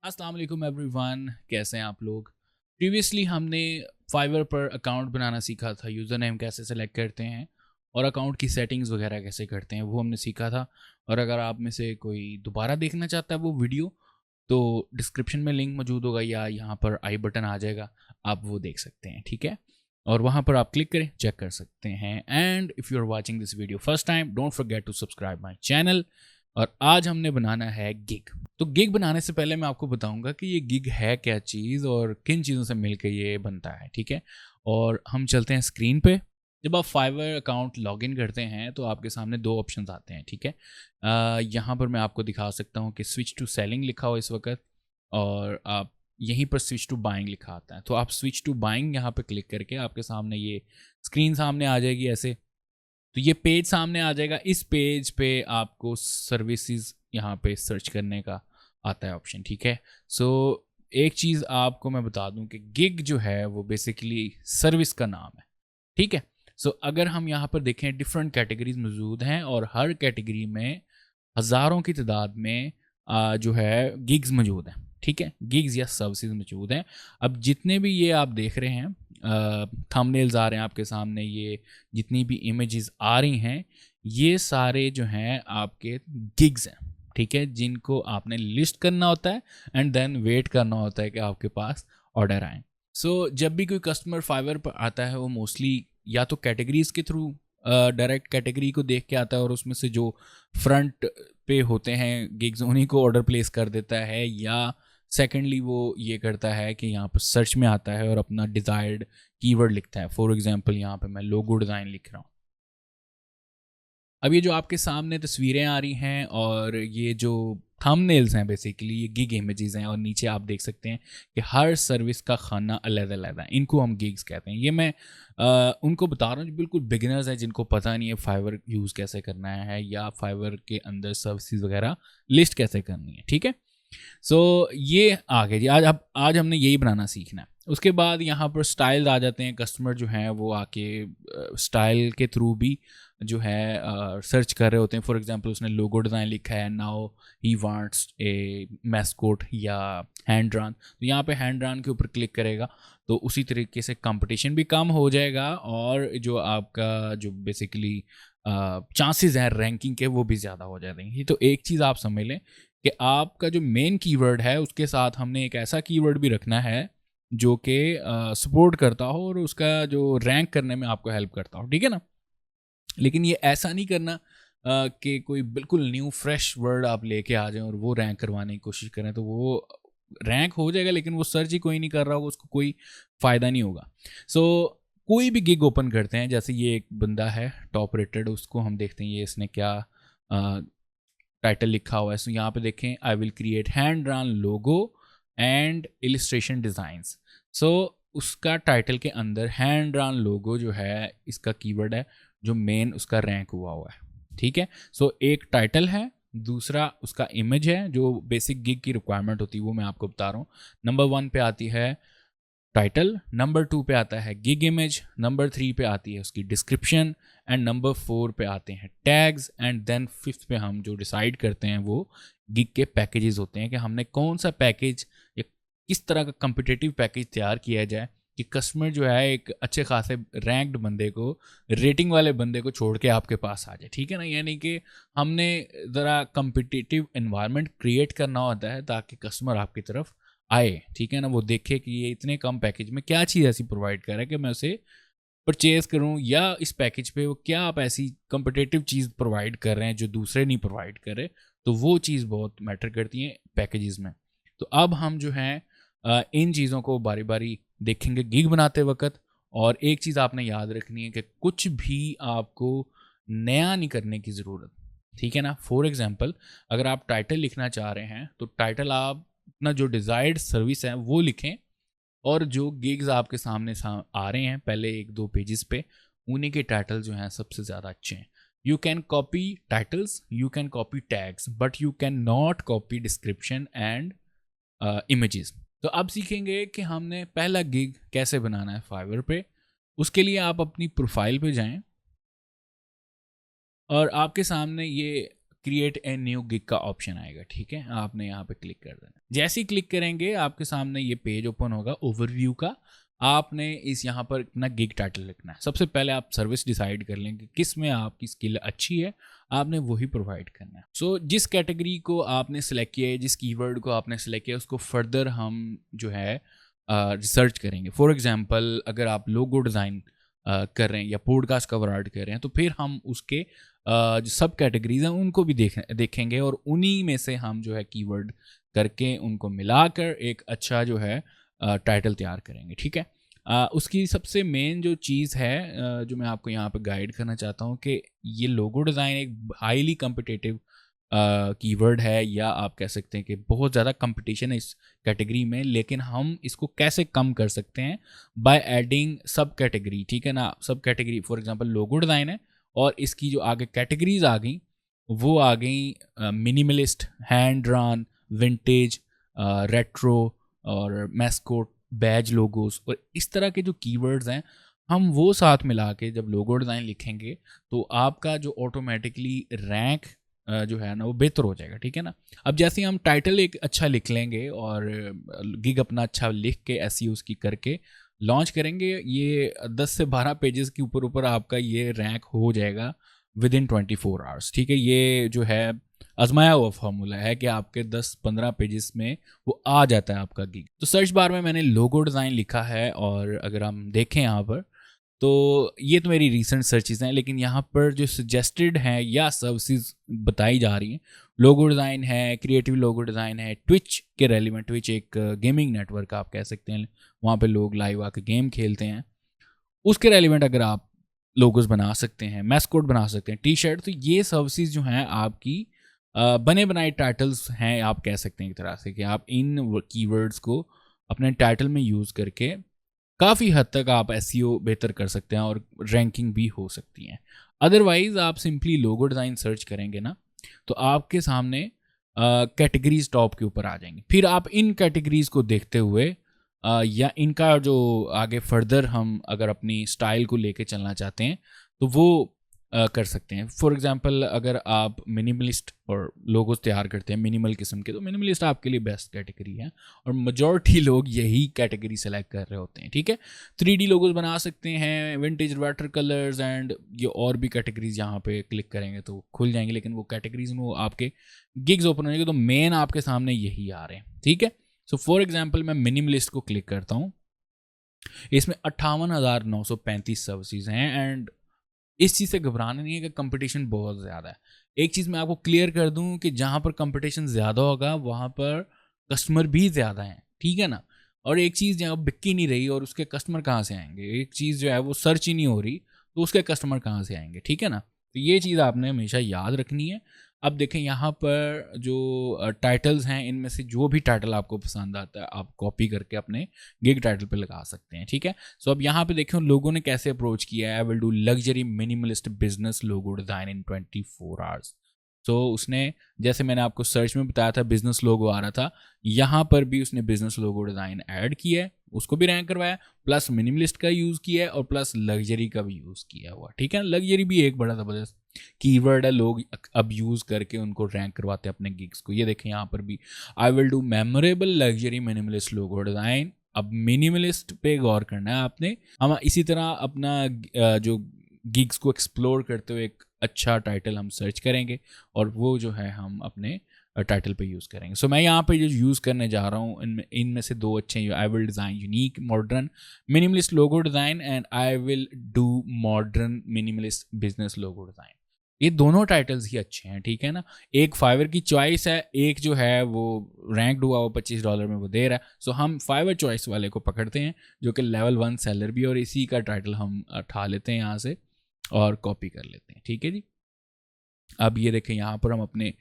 अस्सलाम वालेकुम एवरीवन, कैसे हैं आप लोग। प्रीवियसली हमने फाइवर पर अकाउंट बनाना सीखा था, यूज़र नेम कैसे सेलेक्ट करते हैं और अकाउंट की सेटिंग्स वगैरह कैसे करते हैं वो हमने सीखा था। और अगर आप में से कोई दोबारा देखना चाहता है वो वीडियो, तो डिस्क्रिप्शन में लिंक मौजूद होगा या यहाँ पर आई बटन आ जाएगा, आप वो देख सकते हैं, ठीक है। और वहाँ पर आप क्लिक करें, चेक कर सकते हैं। And if you are watching this video first time, don't forget to subscribe my channel. और आज हमने बनाना है गिग। तो गिग बनाने से पहले मैं आपको बताऊंगा कि ये गिग है क्या चीज़ और किन चीज़ों से मिलकर ये बनता है, ठीक है। और हम चलते हैं स्क्रीन पे। जब आप फाइवर अकाउंट लॉगिन करते हैं तो आपके सामने दो ऑप्शंस आते हैं, ठीक है। यहाँ पर मैं आपको दिखा सकता हूँ कि स्विच टू सेलिंग लिखा हो इस वक्त, और आप यहीं पर स्विच टू बाइंग लिखा आता है। तो आप स्विच टू बाइंग यहाँ पे क्लिक करके आपके सामने ये स्क्रीन सामने आ जाएगी ऐसे। तो ये पेज सामने आ जाएगा। इस पेज पे आपको सर्विसेज यहाँ पे सर्च करने का आता है ऑप्शन, ठीक है। सो एक चीज़ आपको मैं बता दूं कि गिग जो है वो बेसिकली सर्विस का नाम है, ठीक है। सो अगर हम यहाँ पर देखें, डिफरेंट कैटेगरीज मौजूद हैं और हर कैटेगरी में हज़ारों की तादाद में जो है गिग्स मौजूद हैं, ठीक है। गिग्स या सर्विसेज मौजूद हैं। अब जितने भी ये आप देख रहे हैं, थंबनेल्स आ रहे हैं आपके सामने, ये जितनी भी इमेजेस आ रही हैं, ये सारे जो हैं आपके गिग्स हैं, ठीक है, जिनको आपने लिस्ट करना होता है एंड देन वेट करना होता है कि आपके पास ऑर्डर आए। सो जब भी कोई कस्टमर फाइवर पर आता है वो मोस्टली या तो कैटेगरीज के थ्रू डायरेक्ट कैटेगरी को देख के आता है और उसमें से जो फ्रंट पे होते हैं गिग्स उन्हीं को ऑर्डर प्लेस कर देता है, या सेकेंडली वो ये करता है कि यहाँ पर सर्च में आता है और अपना डिज़ायर्ड कीवर्ड लिखता है। फॉर एग्जांपल यहाँ पे मैं लोगो डिज़ाइन लिख रहा हूँ। अब ये जो आपके सामने तस्वीरें आ रही हैं और ये जो थंबनेल्स हैं बेसिकली ये गिग इमेजेस हैं, और नीचे आप देख सकते हैं कि हर सर्विस का खाना अलग अलग है, इनको हम गिग्स कहते हैं। ये मैं उनको बता रहा हूँ जो बिल्कुल बिगिनर्स हैं, जिनको पता नहीं है फाइवर यूज़ कैसे करना है या फाइवर के अंदर सर्विसेज वगैरह लिस्ट कैसे करनी है, ठीक है। सो ये आ गया जी। आज हमने यही बनाना सीखना है। उसके बाद यहाँ पर स्टाइल आ जाते हैं। कस्टमर जो हैं वो आके स्टाइल के थ्रू भी जो है सर्च कर रहे होते हैं। फॉर एग्जांपल उसने लोगो डिज़ाइन लिखा है, now he wants A mascot या हैंड ड्रान, तो यहाँ पे हैंड ड्रान के ऊपर क्लिक करेगा तो उसी तरीके से कंपटीशन भी कम हो जाएगा और जो आपका जो बेसिकली चांसेस हैं रैंकिंग के वो भी ज़्यादा हो जाते हैं। तो एक चीज़ आप समझ लें कि आपका जो मेन कीवर्ड है उसके साथ हमने एक ऐसा कीवर्ड भी रखना है जो कि सपोर्ट करता हो और उसका जो रैंक करने में आपको हेल्प करता हो, ठीक है ना। लेकिन ये ऐसा नहीं करना कि कोई बिल्कुल न्यू फ्रेश वर्ड आप लेके आ जाएं और वो रैंक करवाने की कोशिश करें, तो वो रैंक हो जाएगा लेकिन वो सर्च ही कोई नहीं कर रहा होगा, उसको कोई फ़ायदा नहीं होगा। सो कोई भी गिग ओपन करते हैं, जैसे ये एक बंदा है टॉप रेटेड, उसको हम देखते हैं ये इसने क्या टाइटल लिखा हुआ है। सो यहाँ पे देखें, I will create hand drawn logo and illustration designs. So उसका टाइटल के अंदर हैंड ड्रॉन लोगो जो है इसका कीवर्ड है जो मेन उसका रैंक हुआ है, ठीक है। सो एक टाइटल है, दूसरा उसका इमेज है जो बेसिक गिग की रिक्वायरमेंट होती है वो मैं आपको बता रहा हूँ। नंबर 1 पे आती है टाइटल, नंबर 2 पे आता है गिग इमेज, नंबर 3 पे आती है उसकी डिस्क्रिप्शन, एंड नंबर 4 पे आते हैं टैग्स, एंड देन 5th पे हम जो डिसाइड करते हैं वो गिग के पैकेजेस होते हैं कि हमने कौन सा पैकेज या किस तरह का कम्पिटिटिव पैकेज तैयार किया जाए कि कस्टमर जो है एक अच्छे खासे रैंक्ड बंदे को, रेटिंग वाले बंदे को छोड़ के आपके पास आ जाए, ठीक है ना। यानी कि हमने ज़रा कम्पिटिटिव एनवायरनमेंट क्रिएट करना होता है ताकि कस्टमर आपकी तरफ आए, ठीक है ना। वो देखे कि ये इतने कम पैकेज में क्या चीज़ ऐसी प्रोवाइड कर रहा है कि मैं उसे परचेज करूं, या इस पैकेज पे वो क्या आप ऐसी कम्पिटिटिव चीज़ प्रोवाइड कर रहे हैं जो दूसरे नहीं प्रोवाइड कर रहे। तो वो चीज़ बहुत मैटर करती है पैकेजेस में। तो अब हम जो हैं इन चीज़ों को बारी बारी देखेंगे गिग बनाते वक्त। और एक चीज़ आपने याद रखनी है कि कुछ भी आपको नया नहीं करने की ज़रूरत, ठीक है ना। फॉर एग्जाम्पल अगर आप टाइटल लिखना चाह रहे हैं तो टाइटल आप अपना जो डिज़ायर्ड सर्विस है वो लिखें, और जो गिग्स आपके सामने आ रहे हैं पहले 1-2 पेजेस पे, उन्हीं के टाइटल जो हैं सबसे ज़्यादा अच्छे हैं। You can copy titles, you can copy tags, but you can not copy description and images. तो अब सीखेंगे कि हमने पहला गिग कैसे बनाना है फाइवर पे। उसके लिए आप अपनी प्रोफाइल पे जाएं और आपके सामने ये क्रिएट ए न्यू गिग का ऑप्शन आएगा, ठीक है। आपने यहाँ पे क्लिक कर देना। जैसे ही क्लिक करेंगे आपके सामने ये पेज ओपन होगा ओवरव्यू का। आपने इस यहाँ पर अपना गिग टाइटल लिखना है। सबसे पहले आप सर्विस डिसाइड कर लें कि किस में आपकी स्किल अच्छी है, आपने वही प्रोवाइड करना है। सो जिस कैटेगरी को आपने सेलेक्ट किया है, जिस कीवर्ड को आपने सेलेक्ट किया है, उसको फर्दर हम जो है रिसर्च करेंगे। फॉर एग्जांपल अगर आप लोगो डिज़ाइन कर रहे हैं या पॉडकास्ट कवर आर्ट कर रहे हैं, तो फिर हम उसके जो सब कैटेगरीज हैं उनको भी देखेंगे और उन्हीं में से हम जो है कीवर्ड करके उनको मिलाकर एक अच्छा जो है टाइटल तैयार करेंगे, ठीक है। उसकी सबसे मेन जो चीज़ है जो मैं आपको यहाँ पे गाइड करना चाहता हूँ कि ये लोगो डिज़ाइन एक हाईली कम्पिटिटिव कीवर्ड है, या आप कह सकते हैं कि बहुत ज़्यादा कंपटीशन है इस कैटेगरी में। लेकिन हम इसको कैसे कम कर सकते हैं? बाय एडिंग सब कैटेगरी, ठीक है ना। सब category for example logo design है और इसकी जो आगे कैटेगरीज आ गई वो आ गई minimalist, hand drawn, vintage, retro और मैस्कोट, बैज लोगोस, और इस तरह के जो कीवर्ड्स हैं हम वो साथ मिला के जब लोगो डिज़ाइन लिखेंगे तो आपका जो ऑटोमेटिकली रैंक जो है ना वो बेहतर हो जाएगा, ठीक है ना। अब जैसे हम टाइटल एक अच्छा लिख लेंगे और गिग अपना अच्छा लिख के एसईओ उसकी करके लॉन्च करेंगे, ये 10 से 12 पेजेस के ऊपर ऊपर आपका ये रैंक हो जाएगा विद इन 24 आवर्स, ठीक है। ये जो है आजमाया हुआ फार्मूला है कि आपके 10-15 पेजेस में वो आ जाता है आपका गिग। तो सर्च बार में मैंने लोगो डिज़ाइन लिखा है और अगर हम देखें यहाँ पर तो ये तो मेरी रीसेंट सर्चेज हैं, लेकिन यहाँ पर जो सजेस्टेड हैं या सर्विसेज बताई जा रही हैं, लोगो डिज़ाइन है, क्रिएटिव लोगो डिज़ाइन है, ट्विच के रेलिवेंट, ट्विच एक गेमिंग नेटवर्क आप कह सकते हैं, वहाँ पे लोग लाइव आके गेम खेलते हैं, उसके रेलिवेंट अगर आप लोगोस बना सकते हैं, मैस्कोट बना सकते हैं, टी शर्ट, तो ये सर्विसेज जो हैं आपकी बने बनाए टाइटल्स हैं, आप कह सकते हैं एक तरह से कि आप इन कीवर्ड्स को अपने टाइटल में यूज़ करके काफ़ी हद तक आप एसईओ बेहतर कर सकते हैं और रैंकिंग भी हो सकती हैं। अदरवाइज़ आप सिंपली लोगो डिज़ाइन सर्च करेंगे ना तो आपके सामने कैटेगरीज टॉप के ऊपर आ जाएंगी। फिर आप इन कैटेगरीज को देखते हुए या इनका जो आगे फर्दर हम अगर अपनी स्टाइल को लेके चलना चाहते हैं तो वो कर सकते हैं। फॉर एग्जांपल अगर आप मिनिमलिस्ट और लोगोस तैयार करते हैं मिनिमल किस्म के, तो मिनिमलिस्ट आपके लिए बेस्ट कैटेगरी है और मेजॉरिटी लोग यही कैटेगरी सेलेक्ट कर रहे होते हैं, ठीक है। 3D लोगोस बना सकते हैं, विंटेज, वाटर कलर्स एंड ये और भी कैटेगरीज यहाँ पे क्लिक करेंगे तो खुल जाएंगे, लेकिन वो कैटेगरीज में वो आपके गिग्स ओपन हो जाएंगे, तो मेन आपके सामने यही आ रहे हैं, ठीक है। सो फॉर एग्जाम्पल मैं मिनिमलिस्ट को क्लिक करता हूँ, इसमें 58,935 सर्विसेज हैं एंड इस चीज़ से घबराना नहीं है कि कंपटीशन बहुत ज़्यादा है। एक चीज़ मैं आपको क्लियर कर दूं कि जहाँ पर कंपटीशन ज़्यादा होगा वहाँ पर कस्टमर भी ज़्यादा हैं, ठीक है ना। और एक चीज़ जहाँ बिक ही नहीं रही और उसके कस्टमर कहाँ से आएंगे, एक चीज़ जो है वो सर्च ही नहीं हो रही तो उसके कस्टमर कहाँ से आएंगे, ठीक है ना। तो ये चीज़ आपने हमेशा याद रखनी है। अब देखें यहाँ पर जो टाइटल्स हैं इनमें से जो भी टाइटल आपको पसंद आता है आप कॉपी करके अपने गिग टाइटल पे लगा सकते हैं, ठीक है। सो अब यहाँ पे देखें लोगों ने कैसे अप्रोच किया है। I will do luxury minimalist business logo design in 24 hours. So उसने, जैसे मैंने आपको सर्च में बताया था बिजनेस लोगो आ रहा था, यहाँ पर भी उसने बिजनेस लोगो डिज़ाइन ऐड किया है, उसको भी रैंक करवाया, प्लस मिनिमलिस्ट का यूज़ किया है और प्लस लग्जरी का भी यूज़ किया हुआ, ठीक है। लग्जरी भी एक बड़ा ज़बरदस्त कीवर्ड है, लोग अब यूज़ करके उनको रैंक करवाते हैं अपने गिग्स को। ये देखें यहाँ पर भी आई will do memorable luxury minimalist logo design. अब मिनिमलिस्ट पे गौर करना है आपने। हम इसी तरह अपना जो गिग्स को एक्सप्लोर करते हुए एक अच्छा टाइटल हम सर्च करेंगे और वो जो है हम अपने टाइटल पे यूज़ करेंगे। सो मैं यहाँ पे जो यूज़ करने जा रहा हूँ इनमें से दो अच्छे हैं। आई will design unique modern minimalist logo design and I will do modern minimalist business logo design. ये दोनों टाइटल्स ही अच्छे हैं, ठीक है ना। एक फाइवर की चॉइस है, एक जो है वो रैंक हुआ वो $25 में वो दे रहा है। सो हम फाइवर चॉइस वाले को पकड़ते हैं जो कि लेवल 1 सेलर भी, और इसी का टाइटल हम उठा लेते हैं यहाँ से और कॉपी कर लेते हैं, ठीक है जी। अब ये देखें यहाँ पर हम अपने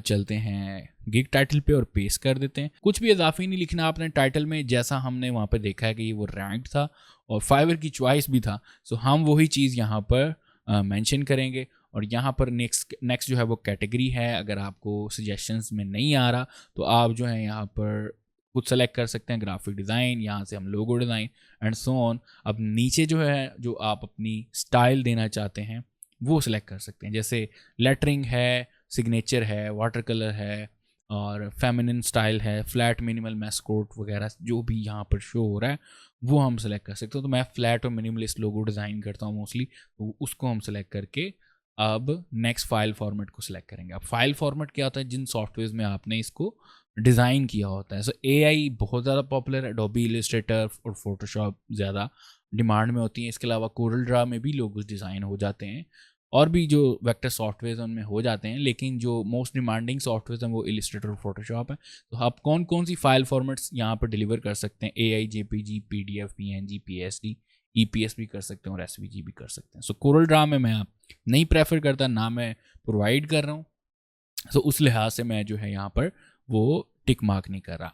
चलते हैं गिग टाइटल पे और पेस्ट कर देते हैं। कुछ भी इजाफी नहीं लिखना आपने टाइटल में, जैसा हमने वहाँ पे देखा है कि ये वो रैंक था और फाइवर की चॉइस भी था। सो हम वही चीज़ यहाँ पर मेंशन करेंगे और यहाँ पर नेक्स्ट जो है वो कैटेगरी है। अगर आपको सजेशंस में नहीं आ रहा तो आप जो है यहाँ पर कुछ सेलेक्ट कर सकते हैं, ग्राफिक डिज़ाइन, यहाँ से हम logo design and so on. अब नीचे जो है जो आप अपनी स्टाइल देना चाहते हैं वो सिलेक्ट कर सकते हैं, जैसे लेटरिंग है, सिग्नेचर है, वाटर कलर है और फेमिनिन स्टाइल है, फ्लैट मिनिमल मैस्कोट वगैरह जो भी यहाँ पर शो हो रहा है वो हम सेलेक्ट कर सकते हो। तो मैं फ्लैट और मिनिमलिस्ट लोगो डिज़ाइन करता हूँ मोस्टली, तो उसको हम सेलेक्ट करके अब नेक्स्ट फाइल फॉर्मेट को सिलेक्ट करेंगे। अब फाइल फॉर्मेट क्या होता है, जिन सॉफ्टवेयर में आपने इसको डिज़ाइन किया होता है। सो एआई बहुत ज़्यादा पॉपुलर है, एडोबी इलस्ट्रेटर और फोटोशॉप ज़्यादा डिमांड में होती हैं। इसके अलावा कोरल ड्रा में भी लोगोस डिज़ाइन हो जाते हैं और भी जो वेक्टर सॉफ्टवेयर उनमें हो जाते हैं, लेकिन जो मोस्ट डिमांडिंग सॉफ्टवेयर हैं वो इलस्ट्रेटर और फोटोशॉप है। तो आप कौन कौन सी फाइल फॉर्मेट्स यहाँ पर डिलीवर कर सकते हैं, AI, JPG, PDF, PNG, PSD, EPS भी कर सकते हैं और एसवीजी भी कर सकते हैं। सो कोरल ड्रा में मैं नहीं प्रेफर करता, ना मैं प्रोवाइड कर रहा हूँ, सो उस लिहाज से मैं जो है यहाँ पर वो टिक मार्क नहीं कर रहा।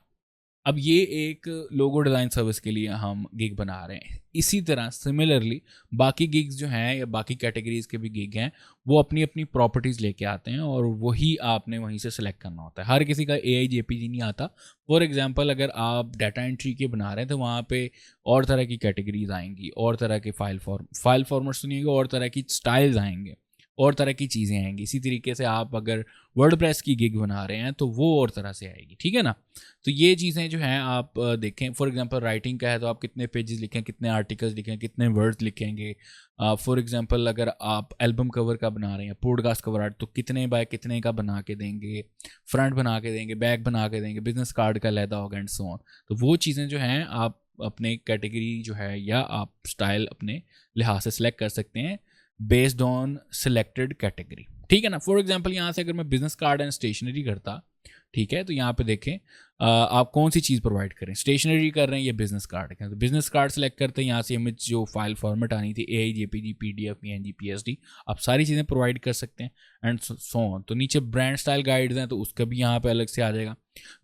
अब ये एक लोगो डिज़ाइन सर्विस के लिए हम गिग बना रहे हैं। इसी तरह सिमिलरली बाकी गिग्स जो हैं या बाकी कैटेगरीज के भी गिग हैं वो अपनी अपनी प्रॉपर्टीज़ लेके आते हैं और वही आपने वहीं से सिलेक्ट करना होता है। हर किसी का एआई जेपीजी नहीं आता। फॉर एग्जांपल अगर आप डाटा एंट्री के बना रहे हैं तो वहाँ पे और तरह की कैटेगरीज आएंगी, और तरह के फाइल फॉर्मेट्स सुनिएगा, और तरह की स्टाइल्स आएंगे, और तरह की चीज़ें आएंगी। इसी तरीके से आप अगर वर्डप्रेस की गिग बना रहे हैं तो वो और तरह से आएगी, ठीक है ना। तो ये चीज़ें जो हैं आप देखें। फॉर एग्जांपल राइटिंग का है तो आप कितने पेजेस लिखें, कितने आर्टिकल्स लिखें, कितने वर्ड्स लिखेंगे। फॉर एग्जांपल अगर आप एल्बम कवर का बना रहे हैं, पॉडकास्ट कवर आर्ट, तो कितने बाय कितने का बना के देंगे, फ्रंट बना के देंगे, बैक बना के देंगे, बिजनेस कार्ड का लहदा होगा एंड सो ऑन। तो वो चीज़ें जो हैं आप अपने कैटेगरी जो है या आप स्टाइल अपने लिहाज से सिलेक्ट कर सकते हैं बेस्ड ऑन सिलेक्टेड कैटेगरी, ठीक है ना। फॉर एग्जांपल यहाँ से अगर मैं बिजनेस कार्ड एंड स्टेशनरी करता, ठीक है, तो यहाँ पे देखें आप कौन सी चीज़ प्रोवाइड करें, स्टेशनरी कर रहे हैं या बिजनेस कार्ड करें। तो बिजनेस कार्ड सेलेक्ट करते हैं, यहाँ से हमें जो फाइल फॉर्मेट आनी थी AI, JPG, PDF, PNG, PSD, आप सारी चीज़ें प्रोवाइड कर सकते हैं एंड सो ऑन। तो नीचे ब्रांड स्टाइल गाइड्स हैं तो उसका भी यहाँ पे अलग से आ जाएगा,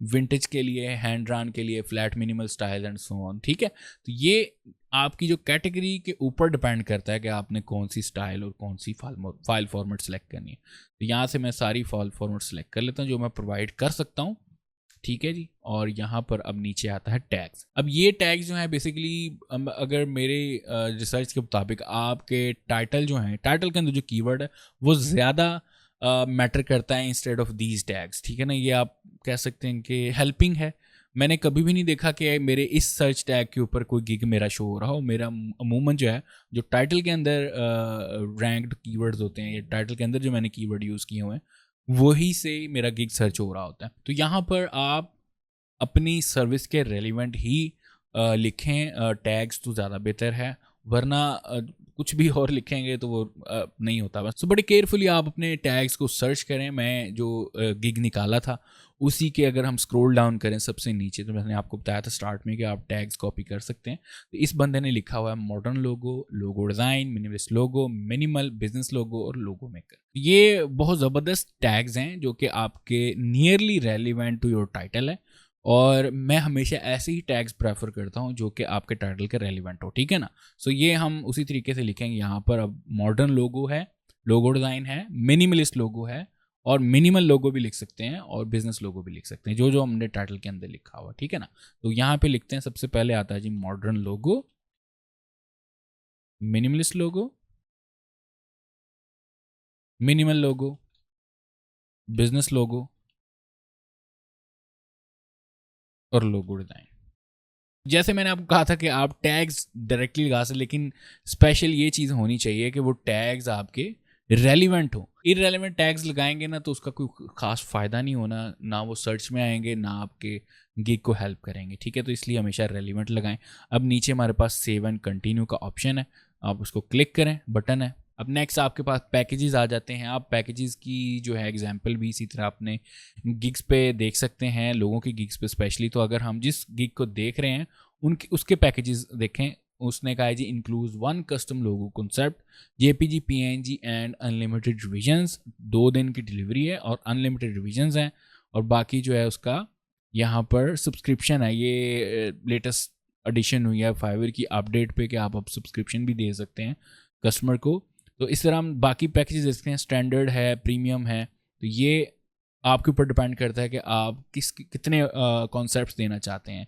विंटेज के लिए, हैंड ड्रान के लिए, flat minimal style and so on, ठीक है। तो ये आपकी जो कैटेगरी के ऊपर डिपेंड करता है कि आपने कौन सी स्टाइल और कौन सी फाइल फॉर्मेट सेलेक्ट करनी है। तो यहाँ से मैं सारी फाइल फॉर्मेट सेलेक्ट कर लेता हूँ जो मैं प्रोवाइड कर सकता हूँ, ठीक है जी। और यहाँ पर अब नीचे आता है टैग्स। अब ये टैग्स जो है बेसिकली अगर मेरे रिसर्च के मुताबिक आपके टाइटल जो हैं, टाइटल के अंदर जो कीवर्ड है वो ज़्यादा मैटर करता है इंस्टेड ऑफ दीज टैग्स, ठीक है ना। ये आप कह सकते हैं कि हेल्पिंग है। मैंने कभी भी नहीं देखा कि मेरे इस सर्च टैग के ऊपर कोई गिग मेरा शो हो रहा हो। मेरा अमूमन जो है जो टाइटल के अंदर रैंक्ड कीवर्ड्स होते हैं या टाइटल के अंदर जो मैंने कीवर्ड यूज़ किए हुए हैं वही से मेरा गिग सर्च हो रहा होता है। तो यहाँ पर आप अपनी सर्विस के रेलिवेंट ही लिखें टैग्स तो ज़्यादा बेहतर है, वरना कुछ भी और लिखेंगे तो वो नहीं होता। बस तो बड़े केयरफुली आप अपने टैग्स को सर्च करें। मैं जो गिग निकाला था उसी के अगर हम स्क्रॉल डाउन करें सबसे नीचे, तो मैंने आपको बताया था स्टार्ट में कि आप टैग्स कॉपी कर सकते हैं। तो इस बंदे ने लिखा हुआ है मॉडर्न लोगो, लोगो डिज़ाइन, मिनिमलिस्ट लोगो, मिनिमल बिजनेस लोगो और लोगो मेकर। ये बहुत ज़बरदस्त टैग्स हैं जो कि आपके nearly relevant to your title है और मैं हमेशा ऐसे ही टैग्स प्रेफर करता हूँ जो कि आपके टाइटल के रेलिवेंट हो, ठीक है ना। सो ये हम उसी तरीके से लिखेंगे यहाँ पर। अब मॉडर्न लोगो है, लोगो डिज़ाइन है, मिनिमलिस्ट लोगो है और मिनिमल लोगो भी लिख सकते हैं और बिजनेस लोगो भी लिख सकते हैं, जो जो हमने टाइटल के अंदर लिखा हुआ, ठीक है ना। तो यहाँ पे लिखते हैं, सबसे पहले आता है जी मॉडर्न लोगो, मिनिमलिस्ट लोगो, मिनिमल लोगो, बिजनेस लोगो और लोगो डिज़ाइन। जैसे मैंने आपको कहा था कि आप टैग्स डायरेक्टली लगा सकते, लेकिन स्पेशल ये चीज़ होनी चाहिए कि वो टैग्स आपके रेलिवेंट हो। इररेलेवेंट टैग्स लगाएंगे ना तो उसका कोई खास फ़ायदा नहीं होना, ना वो सर्च में आएंगे ना आपके गिग को हेल्प करेंगे, ठीक है। तो इसलिए हमेशा रेलिवेंट लगाएं। अब नीचे हमारे पास सेव एंड कंटिन्यू का ऑप्शन है, आप उसको क्लिक करें, बटन है। अब नेक्स्ट आपके पास पैकेजेस आ जाते हैं। आप पैकेजेस की जो है एग्जांपल भी इसी तरह अपने गिग्स पे देख सकते हैं, लोगों की गिग्स पे स्पेशली। तो अगर हम जिस गिग को देख रहे हैं उनके उसके पैकेजेस देखें, उसने कहा है जी include 1 custom logo concept, JPG, PNG and unlimited revisions. 2 दिन की डिलीवरी है और अनलिमिटेड रिविजन्स हैं। और बाकी जो है उसका यहाँ पर सब्सक्रिप्शन है, ये लेटेस्ट एडिशन हुई है फाइवर की अपडेट पे कि आप अब सब्सक्रिप्शन भी दे सकते हैं कस्टमर को। तो इस तरह हम बाकी पैकेजेस देखते हैं, स्टैंडर्ड है, प्रीमियम है। तो ये आपके ऊपर डिपेंड करता है कि आप कितने कॉन्सेप्ट्स देना चाहते हैं।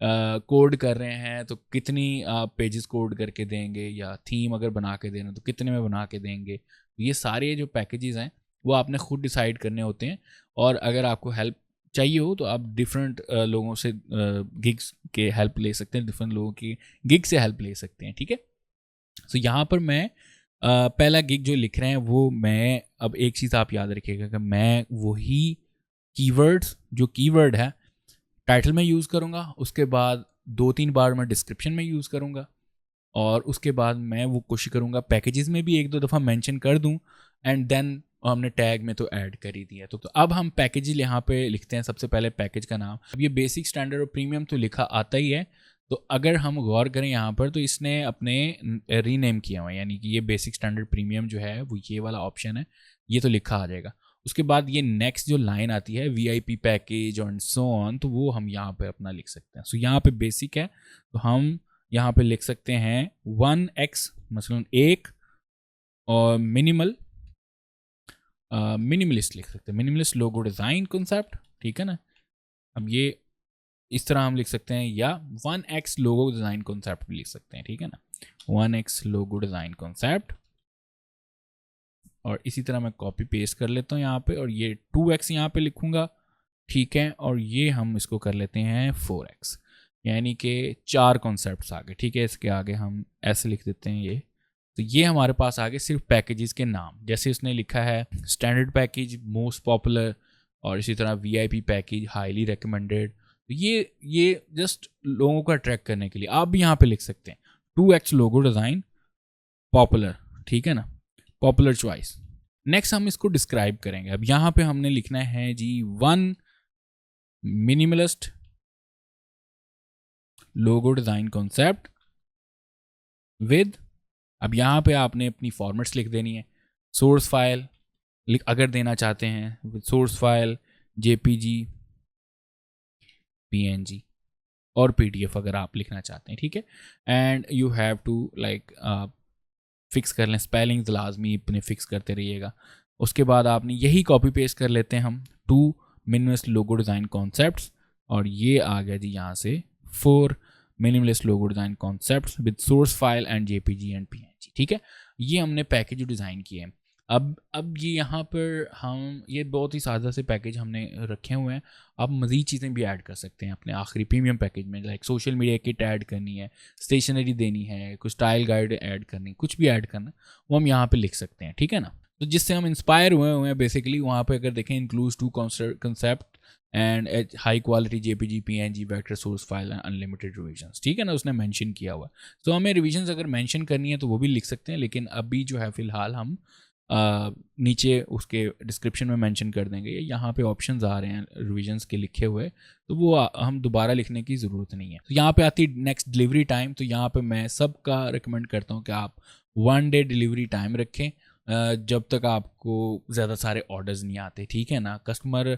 कोड कर रहे हैं तो कितनी आप पेजेस कोड करके देंगे, या थीम अगर बना के दे रहे हैं तो कितने में बना के देंगे। ये सारे जो पैकेजेस हैं वो आपने खुद डिसाइड करने होते हैं। और अगर आपको हेल्प चाहिए हो तो आप डिफरेंट लोगों से गिग्स के हेल्प ले सकते हैं, डिफरेंट लोगों की गिग से हेल्प ले सकते हैं, ठीक है। तो यहाँ पर मैं पहला गिग जो लिख रहे हैं वो मैं, अब एक चीज़ आप याद रखिएगा कि मैं वही कीवर्ड्स, जो कीवर्ड है टाइटल में यूज़ करूँगा, उसके बाद 2-3 बार मैं डिस्क्रिप्शन में यूज़ करूँगा, और उसके बाद मैं वो कोशिश करूँगा पैकेजेस में भी 1-2 दफ़ा मेंशन कर दूँ, एंड देन हमने टैग में तो ऐड कर ही दिया। तो अब हम पैकेज यहाँ पे लिखते हैं। सबसे पहले पैकेज का नाम, अब ये बेसिक, स्टैंडर्ड और प्रीमियम तो लिखा आता ही है। तो अगर हम गौर करें यहाँ पर तो इसने अपने रीनेम किया हुआ है, यानी कि ये बेसिक, स्टैंडर्ड, प्रीमियम जो है वो ये वाला ऑप्शन है, ये तो लिखा आ जाएगा। उसके बाद ये नेक्स्ट जो लाइन आती है VIP package and so on, तो वो हम यहाँ पे अपना लिख सकते हैं। सो यहाँ पे बेसिक है तो हम यहाँ पे लिख सकते हैं 1x, मसलन 1, और मिनिमलिस्ट लिख सकते हैं, मिनिमलिस्ट लोगो डिज़ाइन कॉन्सेप्ट, ठीक है ना। अब ये इस तरह हम लिख सकते हैं, या 1x लोगो डिज़ाइन कॉन्सेप्ट भी लिख सकते हैं, ठीक है ना, 1x लोगो डिज़ाइन कॉन्सेप्ट। और इसी तरह मैं कॉपी पेस्ट कर लेता हूँ यहाँ पे, और ये 2x यहाँ पे लिखूंगा, ठीक है। और ये हम इसको कर लेते हैं 4x, यानी कि 4 कॉन्सेप्ट्स आ गए, ठीक है। इसके आगे हम ऐसे लिख देते हैं ये। तो ये हमारे पास आगे सिर्फ पैकेजेस के नाम, जैसे उसने लिखा है स्टैंडर्ड पैकेज, मोस्ट पॉपुलर, और इसी तरह VIP पैकेज, हाईली रिकमेंडेड। तो ये जस्ट लोगों को अट्रैक्ट करने के लिए आप भी यहाँ पे लिख सकते हैं 2x लोगो डिज़ाइन पॉपुलर, ठीक है ना, पॉपुलर चॉइस। नेक्स्ट हम इसको डिस्क्राइब करेंगे। अब यहाँ पे हमने लिखना है जी 1 minimalist logo design concept with, अब यहाँ पे आपने अपनी फॉर्मेट्स लिख देनी है। सोर्स फाइल अगर देना चाहते हैं with source file, JPG, PNG और PDF अगर आप लिखना चाहते हैं, ठीक है। And you have to like fix कर लें, स्पेलिंग्स लाजमी अपने फिक्स करते रहिएगा। उसके बाद आपने यही कॉपी पेस्ट कर लेते हैं हम 2 मिनिमलिस्ट लोगो डिज़ाइन कॉन्सेप्ट्स, और ये आ गया जी यहाँ से 4 minimalist logo design concepts with source file and JPG and PNG, ठीक है। ये हमने पैकेज डिज़ाइन किए हैं। अब ये यहाँ पर हम ये बहुत ही सादा से पैकेज हमने रखे हुए हैं। आप मज़ीद चीज़ें भी ऐड कर सकते हैं अपने आखिरी प्रीमियम पैकेज में, like social media kit add करनी है, स्टेशनरी देनी है, कुछ स्टाइल गाइड ऐड करनी, कुछ भी ऐड करना, वो हम यहाँ पे लिख सकते हैं, ठीक है ना। तो जिससे हम इंस्पायर हुए हैं बेसिकली, वहाँ पे अगर देखें includes 2 concept and high quality JPG, PNG, vector source file and unlimited revisions, ठीक है ना, उसने मेंशन किया हुआ। तो हमें रिविजन्स अगर मेंशन करनी है तो वो भी लिख सकते हैं, लेकिन अभी जो है फ़िलहाल हम नीचे उसके डिस्क्रिप्शन में मेंशन कर देंगे। यहाँ पे ऑप्शंस आ रहे हैं रिविजन्स के लिखे हुए, तो वो हम दोबारा लिखने की ज़रूरत नहीं है। तो यहाँ पे आती है नेक्स्ट डिलीवरी टाइम। तो यहाँ पे मैं सबका रिकमेंड करता हूँ कि आप 1 डे डिलीवरी टाइम रखें, जब तक आपको ज़्यादा सारे ऑर्डर्स नहीं आते, ठीक है ना। कस्टमर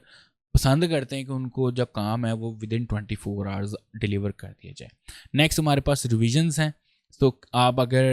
पसंद करते हैं कि उनको जब काम है वो विदिन 24 आवर्स डिलीवर कर दिया जाए। नेक्स्ट हमारे पास रिविजन्स हैं। तो आप अगर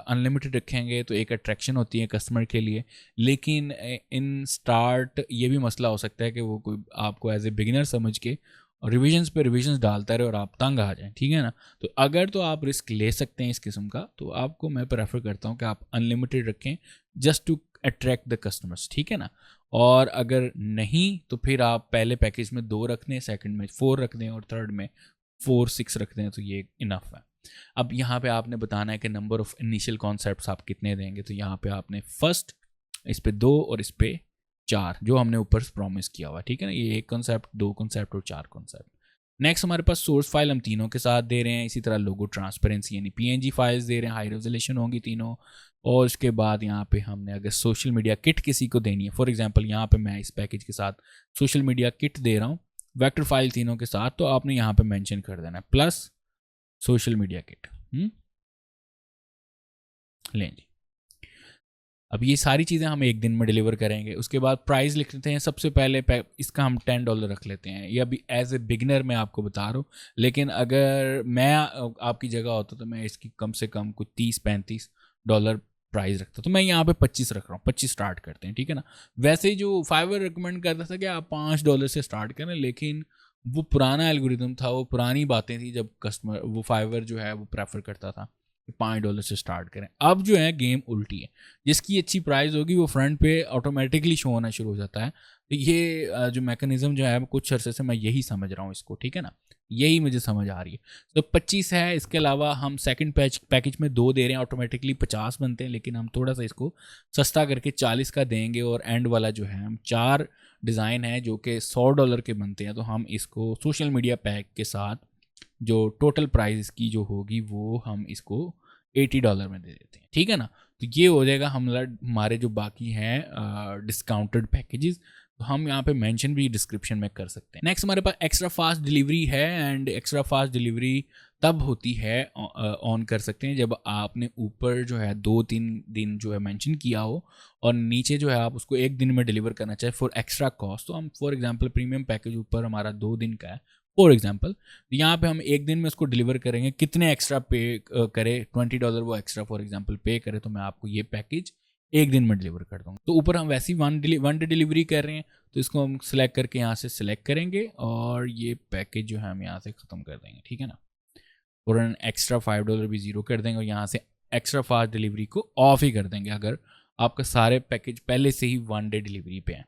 अनलिमिटेड रखेंगे तो एक अट्रैक्शन होती है कस्टमर के लिए, लेकिन इन स्टार्ट ये भी मसला हो सकता है कि वो कोई आपको एज ए बिगिनर समझ के रिविजन्स पे रिविजन्स डालता रहे और आप तंग आ जाएं, ठीक है ना। तो अगर तो आप रिस्क ले सकते हैं इस किस्म का, तो आपको मैं प्रेफर करता हूँ कि आप अनलिमिटेड रखें just to attract the customers, ठीक है ना। और अगर नहीं तो फिर आप पहले पैकेज में 2 रख दें, सेकंड में 4 रख दें और थर्ड में 4-6 रख दें, तो ये इनफ है। अब यहाँ पे आपने बताना है कि नंबर ऑफ इनिशियल कॉन्सेप्ट्स आप कितने देंगे। तो यहाँ पे आपने फर्स्ट इस पे 2 और इस पे 4 जो हमने ऊपर प्रॉमिस किया हुआ, ठीक है ना। ये 1 कॉन्सेप्ट, 2 कॉन्सेप्ट और 4 कॉन्सेप्ट। नेक्स्ट हमारे पास सोर्स फाइल हम तीनों के साथ दे रहे हैं। इसी तरह लोगो ट्रांसपेरेंसी यानी PNG फाइल्स दे रहे हैं, हाई रेजोल्यूशन होंगी तीनों। और उसके बाद यहाँ पे हमने अगर सोशल मीडिया किट किसी को देनी है, फॉर एग्जांपल यहाँ पे मैं इस पैकेज के साथ सोशल मीडिया किट दे रहा हूँ वेक्टर फाइल तीनों के साथ, तो आपने यहाँ पे मेंशन कर देना है प्लस सोशल मीडिया किट। लें जी, अब ये सारी चीज़ें हम एक दिन में डिलीवर करेंगे। उसके बाद प्राइस लिख लेते हैं। सबसे पहले इसका हम $10 रख लेते हैं। ये अभी एज ए बिगनर मैं आपको बता रहा हूँ, लेकिन अगर मैं आपकी जगह होता तो मैं इसकी कम से कम कुछ $30-35 प्राइस रखता, तो मैं यहाँ पे 25 रख रहा हूँ, 25 स्टार्ट करते हैं, ठीक है ना। वैसे ही जो फाइवर रिकमेंड करता था कि आप $5 से स्टार्ट करें, लेकिन वो पुराना एल्गोरिदम था, वो पुरानी बातें थी जब कस्टमर वो फाइवर जो है वो प्रेफर करता था कि $5 से स्टार्ट करें। अब जो है गेम उल्टी है, जिसकी अच्छी प्राइस होगी वो फ्रंट पे ऑटोमेटिकली शो होना शुरू हो जाता है। तो ये जो मैकेनिज्म जो है कुछ अरसे से मैं यही समझ रहा हूँ इसको, ठीक है ना, यही मुझे समझ आ रही है। तो 25 है, इसके अलावा हम सेकंड पैकेज में 2 दे रहे हैं, ऑटोमेटिकली 50 बनते हैं, लेकिन हम थोड़ा सा इसको सस्ता करके 40 का देंगे, और एंड वाला जो है हम 4 डिज़ाइन है जो कि $100 के बनते हैं, तो हम इसको सोशल मीडिया पैक के साथ जो टोटल प्राइस इसकी जो होगी वो हम इसको $80 में दे देते हैं, ठीक है ना। तो ये हो जाएगा हमारे जो बाकी हैं डिस्काउंटेड पैकेजेस, तो हम यहाँ पे मेंशन भी डिस्क्रिप्शन में कर सकते हैं। नेक्स्ट हमारे पास एक्स्ट्रा फास्ट डिलीवरी है, एंड एक्स्ट्रा फास्ट डिलीवरी तब होती है, ऑन कर सकते हैं जब आपने ऊपर जो है 2-3 दिन जो है मेंशन किया हो, और नीचे जो है आप उसको 1 दिन में डिलीवर करना चाहे फॉर एक्स्ट्रा कॉस्ट। तो हम फॉर एग्जांपल प्रीमियम पैकेज ऊपर हमारा 2 दिन का है फॉर एग्जांपल, यहाँ पे हम 1 दिन में उसको डिलीवर करेंगे, कितने एक्स्ट्रा पे करे, $20 वो एक्स्ट्रा फॉर एग्जांपल पे करे, तो मैं आपको ये पैकेज 1 दिन में डिलीवर कर दूँगा। तो ऊपर हम वैसे ही वन डे डिलीवरी कर रहे हैं, तो इसको हम सिलेक्ट करके यहाँ से सिलेक्ट करेंगे, और ये पैकेज जो है हम यहाँ से ख़त्म कर देंगे, ठीक है ना। और एक्स्ट्रा $5 भी ज़ीरो कर देंगे, और यहाँ से एक्स्ट्रा फास्ट डिलीवरी को ऑफ ही कर देंगे अगर आपका सारे पैकेज पहले से ही 1 डे डिलीवरी पे हैं।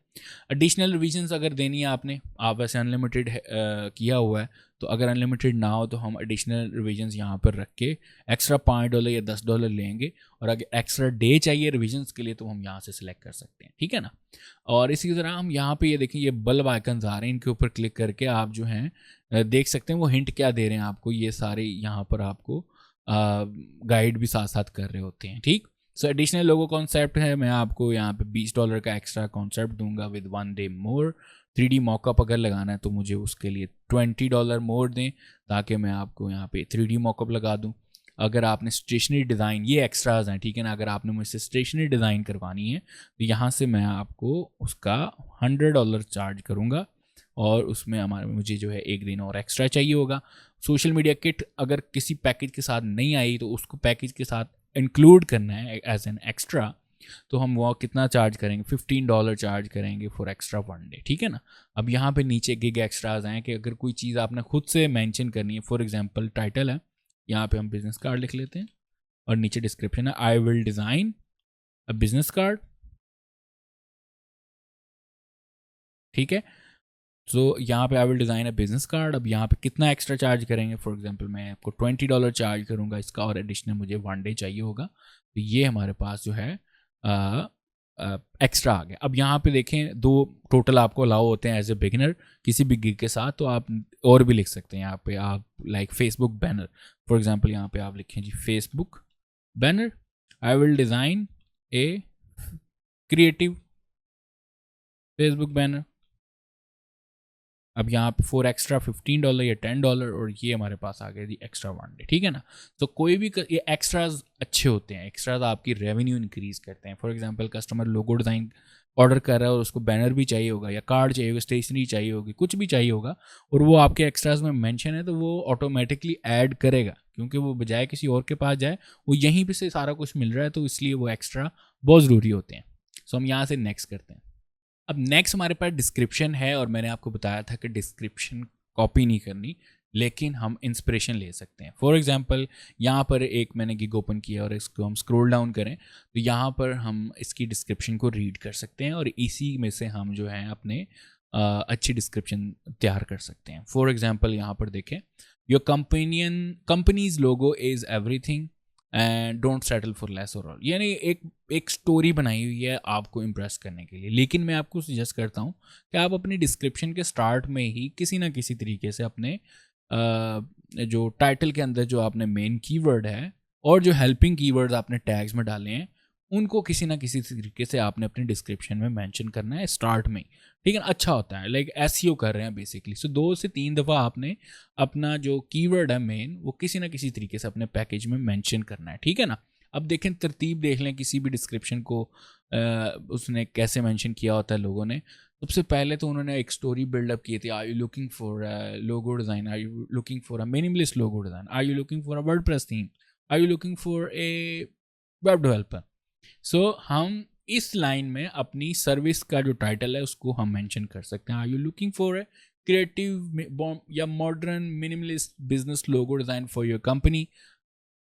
एडिशनल रिविजन्स अगर देनी है आपने, आप वैसे अनलिमिटेड किया हुआ है, तो अगर अनलिमिटेड ना हो तो हम एडिशनल रिविजन्स यहाँ पर रख के एक्स्ट्रा $5 या $10 लेंगे, और अगर एक्स्ट्रा डे चाहिए रिविजन्स के लिए तो हम यहाँ से सिलेक्ट कर सकते हैं, ठीक है ना। और इसी तरह हम यहाँ पे ये देखें, ये बल्ब आइकन्स आ रहे हैं, इनके ऊपर क्लिक करके आप जो हैं देख सकते हैं वो हिंट क्या दे रहे हैं आपको, ये सारे यहाँ पर आपको गाइड भी साथ साथ कर रहे होते हैं, ठीक। सो एडिशनल लोगो कॉन्सेप्ट है, मैं आपको यहाँ पे $20 का एक्स्ट्रा कॉन्सेप्ट दूंगा with 1 day more. 3D mock-up अगर लगाना है तो मुझे उसके लिए $20 मोर दें, ताकि मैं आपको यहाँ पे 3D मॉकअप लगा दूँ। अगर आपने स्टेशनरी डिज़ाइन, ये एक्स्ट्राज हैं, ठीक है ना, अगर आपने मुझसे स्टेशनरी डिज़ाइन करवानी है तो यहाँ से मैं आपको उसका $100 चार्ज करूँगा, और उसमें मुझे जो है 1 दिन और एक्स्ट्रा चाहिए होगा। सोशल मीडिया किट अगर किसी पैकेज के साथ नहीं आई तो उसको पैकेज के साथ इंक्लूड करना है एज एन एक्स्ट्रा, तो हम वो कितना चार्ज करेंगे, $15 चार्ज करेंगे फॉर एक्स्ट्रा 1 डे, ठीक है ना। अब यहाँ पे नीचे गिग एक्स्ट्राज हैं कि अगर कोई चीज़ आपने खुद से मेंशन करनी है, फॉर एग्जांपल टाइटल है, यहाँ पे हम बिजनेस कार्ड लिख लेते हैं, और नीचे डिस्क्रिप्शन है I will design a business card, ठीक है। सो यहाँ पे आई will design a business card. अब यहाँ पे कितना एक्स्ट्रा चार्ज करेंगे, फॉर एग्जांपल मैं आपको $20 चार्ज करूँगा इसका, और एडिशनल मुझे 1 डे चाहिए होगा, तो ये हमारे पास जो है एक्स्ट्रा आ गया। अब यहाँ पे देखें 2 टोटल आपको अलाउ होते हैं एज ए बिगिनर किसी भी गिग के साथ, तो आप और भी लिख सकते हैं यहाँ पे, आप like Facebook banner for example, यहाँ पे आप लिखें जी Facebook banner, I will design a creative Facebook banner. अब यहाँ पे फॉर एक्स्ट्रा $15 या $10, और ये हमारे पास आ गया जी एक्स्ट्रा 1 डे, ठीक है ना। तो कोई भी ये एक्स्ट्राज अच्छे होते हैं, एक्स्ट्राज आपकी रेवेन्यू इंक्रीज करते हैं। For example customer logo design order कर रहा है और उसको बैनर भी चाहिए होगा, या कार्ड चाहिए होगा, स्टेशनरी चाहिए होगी, कुछ भी चाहिए होगा, और वो आपके एक्स्ट्राज में मेंशन है, तो वो ऑटोमेटिकली ऐड करेगा, क्योंकि वो बजाय किसी और के पास जाए वो यहीं पे से सारा कुछ मिल रहा है, तो इसलिए वो एक्स्ट्रा बहुत ज़रूरी होते हैं। सो हम यहाँ से नेक्स्ट करते हैं। अब नेक्स्ट हमारे पास डिस्क्रिप्शन है, और मैंने आपको बताया था कि डिस्क्रिप्शन कॉपी नहीं करनी, लेकिन हम इंस्पिरेशन ले सकते हैं। फॉर एग्जांपल यहाँ पर एक मैंने गिग ओपन किया, और इसको हम स्क्रॉल डाउन करें तो यहाँ पर हम इसकी डिस्क्रिप्शन को रीड कर सकते हैं, और इसी में से हम जो है अपने अच्छी डिस्क्रिप्शन तैयार कर सकते हैं। फॉर एग्जांपल यहाँ पर देखें, your companies logo is everything and don't settle for less और ऑल, यानी एक स्टोरी बनाई हुई है आपको इम्प्रेस करने के लिए। लेकिन मैं आपको सजेस्ट करता हूँ कि आप अपनी डिस्क्रिप्शन के स्टार्ट में ही किसी ना किसी तरीके से अपने जो टाइटल के अंदर जो आपने मेन कीवर्ड है और जो हेल्पिंग कीवर्ड्स आपने टैग्स में डाले हैं, उनको किसी ना किसी तरीके से आपने अपनी डिस्क्रिप्शन में मेंशन करना है स्टार्ट में, ठीक है ना। अच्छा होता है, लाइक एसईओ कर रहे हैं बेसिकली। सो 2 से 3 दफ़ा आपने अपना जो कीवर्ड है मेन, वो किसी ना किसी तरीके से अपने पैकेज में मेंशन करना है, ठीक है ना। अब देखें, तरतीब देख लें किसी भी डिस्क्रिप्शन को उसने कैसे मेंशन किया होता है लोगों ने। सबसे पहले तो उन्होंने एक स्टोरी बिल्डअप की थी, are you looking for logo design, are you looking for a minimalist logo design, are you looking for a WordPress theme, are you looking for a web developer. So हम इस line में अपनी service का जो title है उसको हम mention कर सकते हैं। Are you looking for a creative या modern minimalist business logo design for your company,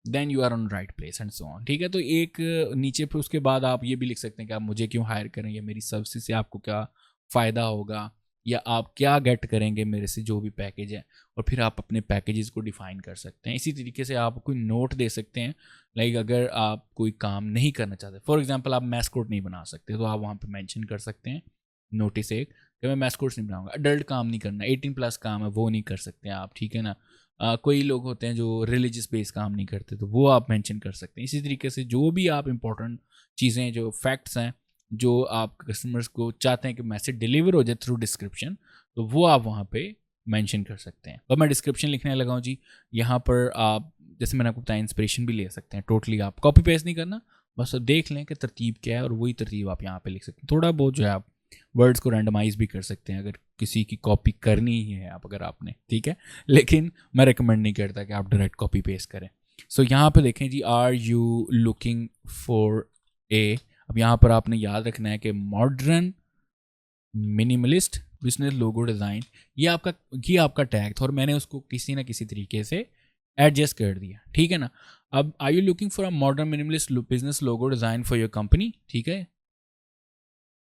then you are on right place and so on. ठीक है, तो एक नीचे पे उसके बाद आप ये भी लिख सकते हैं कि आप मुझे क्यों हायर करें, या मेरी सर्विस से आपको क्या फ़ायदा होगा, या आप क्या गेट करेंगे मेरे से जो भी पैकेज है, और फिर आप अपने पैकेजेस को डिफाइन कर सकते हैं। इसी तरीके से आप कोई नोट दे सकते हैं, लाइक अगर आप कोई काम नहीं करना चाहते, फॉर एग्जांपल आप मैस्कोट नहीं बना सकते, तो आप वहाँ पे मेंशन कर सकते हैं नोटिस एक कि मैं मैस्कोट्स नहीं बनाऊंगा। अडल्ट काम नहीं करना, 18+ काम है वो नहीं कर सकते आप, ठीक है ना। कोई लोग होते हैं जो रिलीजियस बेस काम नहीं करते, तो वो आप मेंशन कर सकते हैं। इसी तरीके से जो भी आप इंपॉर्टेंट चीज़ें, जो फैक्ट्स हैं, जो आप कस्टमर्स को चाहते हैं कि मैसेज डिलीवर हो जाए थ्रू डिस्क्रिप्शन, तो वो आप वहाँ पे मेंशन कर सकते हैं। तो मैं डिस्क्रिप्शन लिखने लगा हूँ जी। यहाँ पर आप, जैसे मैंने आपको बताया, इंस्पिरेशन भी ले सकते हैं। टोटली आप कॉपी पेस्ट नहीं करना, बस देख लें कि तरतीब क्या है और वही तरतीब आप यहाँ पे लिख सकते हैं। थोड़ा बहुत जो है आप वर्ड्स को रैंडमाइज भी कर सकते हैं अगर किसी की कॉपी करनी ही है आप, अगर आपने, ठीक है। लेकिन मैं रिकमेंड नहीं करता कि आप डायरेक्ट कॉपी पेस्ट करें। सो यहाँ पे देखें जी, are you looking for a, अब यहाँ पर आपने याद रखना है कि modern minimalist business logo design, ये आपका टैग था और मैंने उसको किसी ना किसी तरीके से एडजस्ट कर दिया, ठीक है ना। अब are you looking for a modern minimalist business logo design for your company, ठीक है,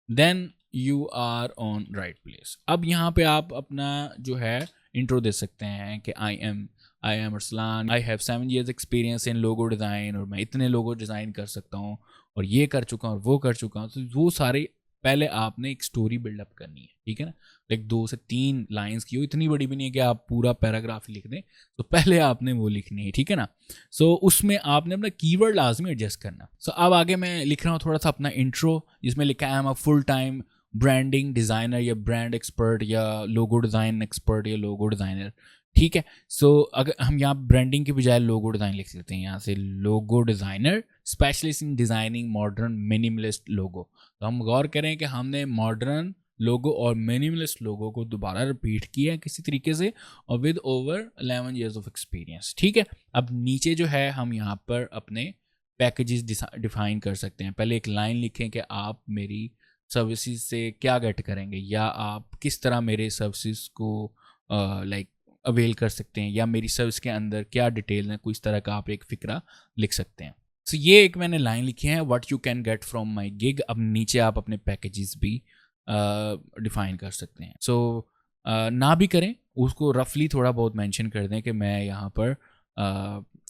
then you are on right place. अब यहाँ पे आप अपना जो है इंट्रो दे सकते हैं कि I am Arsalan, I have 7 years experience in logo design, और मैं इतने लोगो डिज़ाइन कर सकता हूँ, और ये कर चुका हूँ और वो कर चुका हूँ। तो वो सारे पहले आपने एक स्टोरी बिल्डअप करनी है, ठीक है ना। लाइक 2 से 3 लाइंस की हो, इतनी बड़ी भी नहीं है कि आप पूरा पैराग्राफ लिख दें, तो पहले आपने वो लिखनी है, ठीक है ना। सो उसमें आपने अपना कीवर्ड लाजमी एडजस्ट करना। सो अब आगे मैं लिख रहा हूँ थोड़ा सा अपना इंट्रो, जिसमें लिखा है I am a full time branding designer या ब्रांड एक्सपर्ट या लोगो डिज़ाइन एक्सपर्ट या लोगो डिज़ाइनर, ठीक है। सो अगर हम यहाँ ब्रांडिंग के बजाय लोगो डिज़ाइन लिख सकते हैं, यहाँ से logo designer specialist in designing modern minimalist logo. तो हम गौर करें कि हमने मॉडर्न लोगो और मिनिमलिस्ट लोगो को दोबारा रिपीट किया है किसी तरीके से, और with over 11 years of experience, ठीक है। अब नीचे जो है हम यहाँ पर अपने पैकेजेस डिफाइन कर सकते हैं। पहले एक लाइन लिखें कि आप मेरी सर्विसेज से क्या गेट करेंगे, या आप किस तरह मेरे सर्विसेज को लाइक अवेल कर सकते हैं, या मेरी सर्विस के अंदर क्या डिटेल है, कुछ तरह का आप एक फ़िक्रा लिख सकते हैं। सो ये एक मैंने लाइन लिखी है, what you can get from my gig. अब नीचे आप अपने पैकेजेस भी डिफाइन कर सकते हैं। सो ना भी करें, उसको रफली थोड़ा बहुत मेंशन कर दें कि मैं यहाँ पर